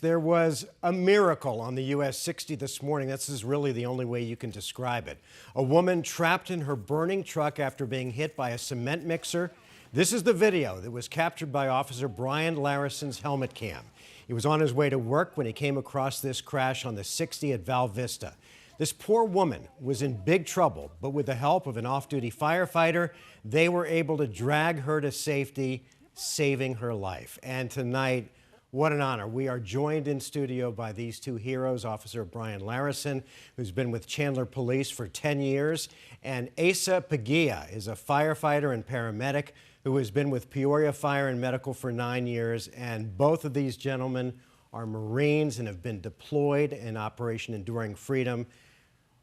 There was a miracle on the US 60 this morning. This is really the only way you can describe it. A woman trapped in her burning truck after being hit by a cement mixer. This is the video that was captured by Officer Brian Larison's helmet cam. He was on his way to work when he came across this crash on the 60 at Val Vista. This poor woman was in big trouble, but with the help of an off-duty firefighter, they were able to drag her to safety, saving her life. And tonight, what an honor. We are joined in studio by these two heroes, Officer Brian Larison, who's been with Chandler Police for 10 years, and Asa Pagia is a firefighter and paramedic who has been with Peoria Fire and Medical for 9 years. And both of these gentlemen are Marines and have been deployed in Operation Enduring Freedom.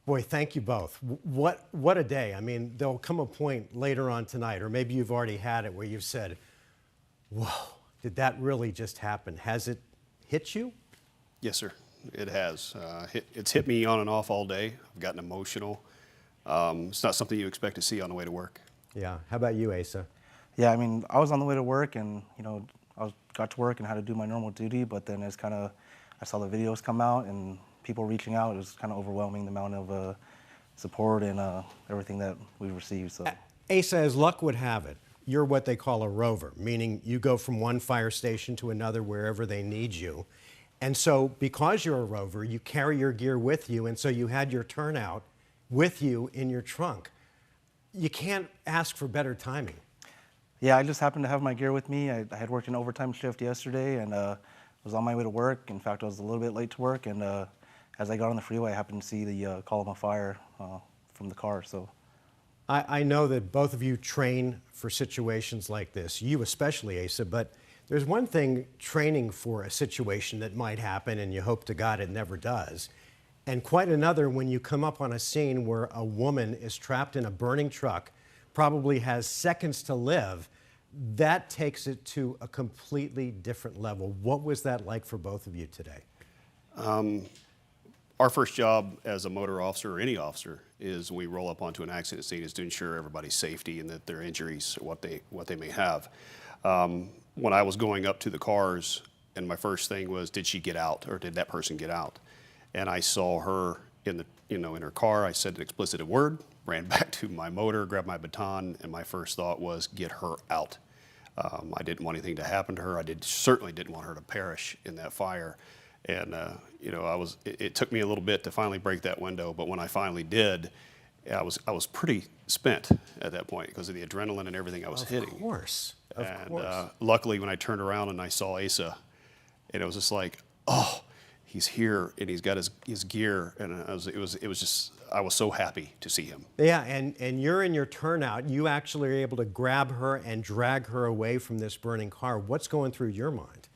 Boy, thank you both. What a day. I mean, there'll come a point later on tonight, or maybe you've already had it, where you've said, whoa. Did that really just happen? Has it hit you? Yes, sir. It has. It's hit me on and off all day. I've gotten emotional. It's not something you expect to see on the way to work. Yeah. How about you, Asa? Yeah, I mean, I was on the way to work, and got to work and had to do my normal duty. But then I saw the videos come out and people reaching out. It was kind of overwhelming, the amount of support and everything that we received. So, Asa, as luck would have it, you're what they call a rover, meaning you go from one fire station to another wherever they need you. And so because you're a rover, you carry your gear with you, and so you had your turnout with you in your trunk. You can't ask for better timing. yeah, I just happened to have my gear with me. I had worked an overtime shift yesterday and was on my way to work. In fact, I was a little bit late to work, and as I got on the freeway, I happened to see the column of fire from the car. So. I know that both of you train for situations like this, you especially, Asa, but there's one thing training for a situation that might happen and you hope to God it never does, and quite another when you come up on a scene where a woman is trapped in a burning truck, probably has seconds to live. That takes it to a completely different level. What was that like for both of you today? Our first job as a motor officer or any officer is we roll up onto an accident scene is to ensure everybody's safety and that their injuries, what they may have. When I was going up to the cars, and my first thing was, did she get out, or did that person get out? And I saw her in her car. I said an explicit word, ran back to my motor, grabbed my baton, and my first thought was, get her out. I didn't want anything to happen to her. Certainly didn't want her to perish in that fire. And it took me a little bit to finally break that window, but when I finally did, I was pretty spent at that point because of the adrenaline and everything I was hitting. Of course. Luckily, when I turned around and I saw Asa, and it was just like, oh, he's here and he's got his gear, and I was so happy to see him. Yeah, and you're in your turnout. You actually are able to grab her and drag her away from this burning car. What's going through your mind?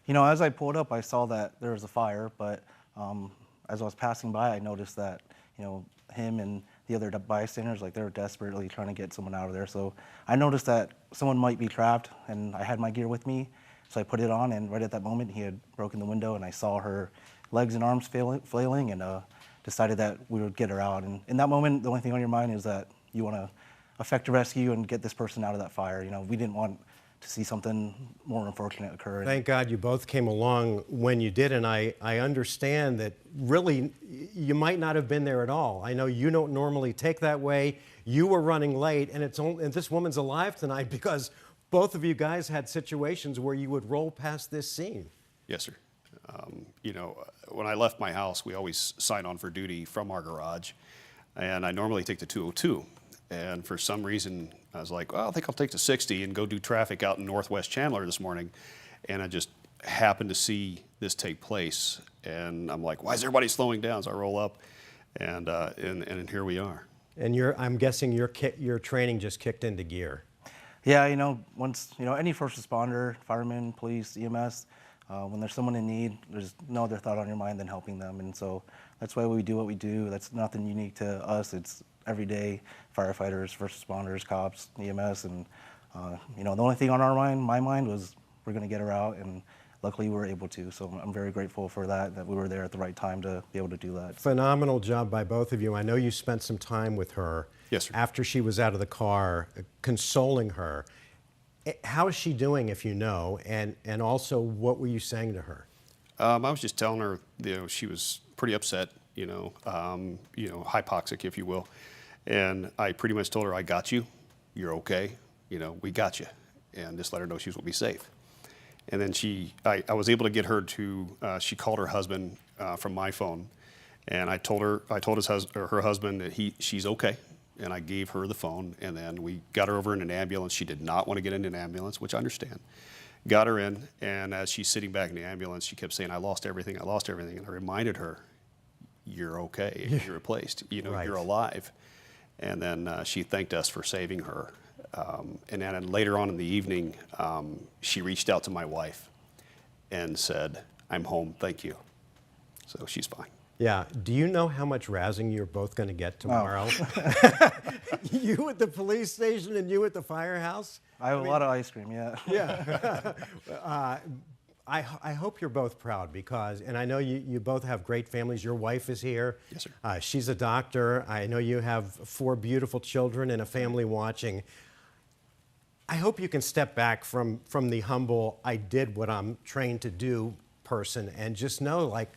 As I pulled up, I saw that there was a fire, but as I was passing by, I noticed that, him and the other bystanders, they were desperately trying to get someone out of there. So I noticed that someone might be trapped, and I had my gear with me, so I put it on, and right at that moment, he had broken the window, and I saw her legs and arms flailing, and decided that we would get her out. And in that moment, the only thing on your mind is that you want to effect a rescue and get this person out of that fire. We didn't want to see something more unfortunate occur. Thank God you both came along when you did, and I understand that really you might not have been there at all. I know you don't normally take that way. You were running late, and this woman's alive tonight because both of you guys had situations where you would roll past this scene. Yes, sir. When I left my house, we always sign on for duty from our garage, and I normally take the 202. And for some reason, I was like, well, I think I'll take the 60 and go do traffic out in Northwest Chandler this morning. And I just happened to see this take place. And I'm like, why is everybody slowing down? So I roll up, and here we are. And I'm guessing your training just kicked into gear. Yeah, once, any first responder, firemen, police, EMS, when there's someone in need, there's no other thought on your mind than helping them. And so that's why we do what we do. That's nothing unique to us. It's everyday firefighters, first responders, cops, EMS, and the only thing on my mind was we're going to get her out, and luckily we were able to. So I'm very grateful for that we were there at the right time to be able to do that. Phenomenal job by both of you. I know you spent some time with her. Yes, sir. After she was out of the car, consoling her. How is she doing, if you know, and also what were you saying to her? I was just telling her, she was pretty upset, hypoxic, if you will. And I pretty much told her, I got you. You're okay. We got you. And just let her know she will be safe. And then I was able to get her to, she called her husband from my phone. And I told her husband that she's okay. And I gave her the phone. And then we got her over in an ambulance. She did not want to get into an ambulance, which I understand. Got her in, and as she's sitting back in the ambulance, she kept saying, I lost everything. And I reminded her, you're okay. You're replaced. Right. You're alive. And then she thanked us for saving her. And then later on in the evening, she reached out to my wife and said, I'm home, thank you. So she's fine. Yeah. Do you know how much razzing you're both going to get tomorrow? You at the police station and you at the firehouse? I have a lot of ice cream, yeah. Yeah. I hope you're both proud because, and I know you both have great families. Your wife is here. Yes, sir. She's a doctor. I know you have 4 beautiful children and a family watching. I hope you can step back from the humble, I did what I'm trained to do person and just know, like,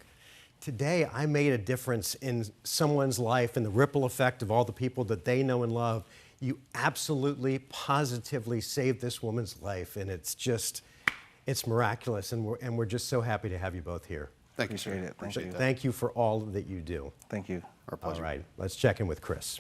today I made a difference in someone's life and the ripple effect of all the people that they know and love. You absolutely, positively saved this woman's life, and it's miraculous, and we're just so happy to have you both here. Thank you, sir. Appreciate it. Thank you. Thank you for all that you do. Thank you. Our pleasure. All right, let's check in with Chris.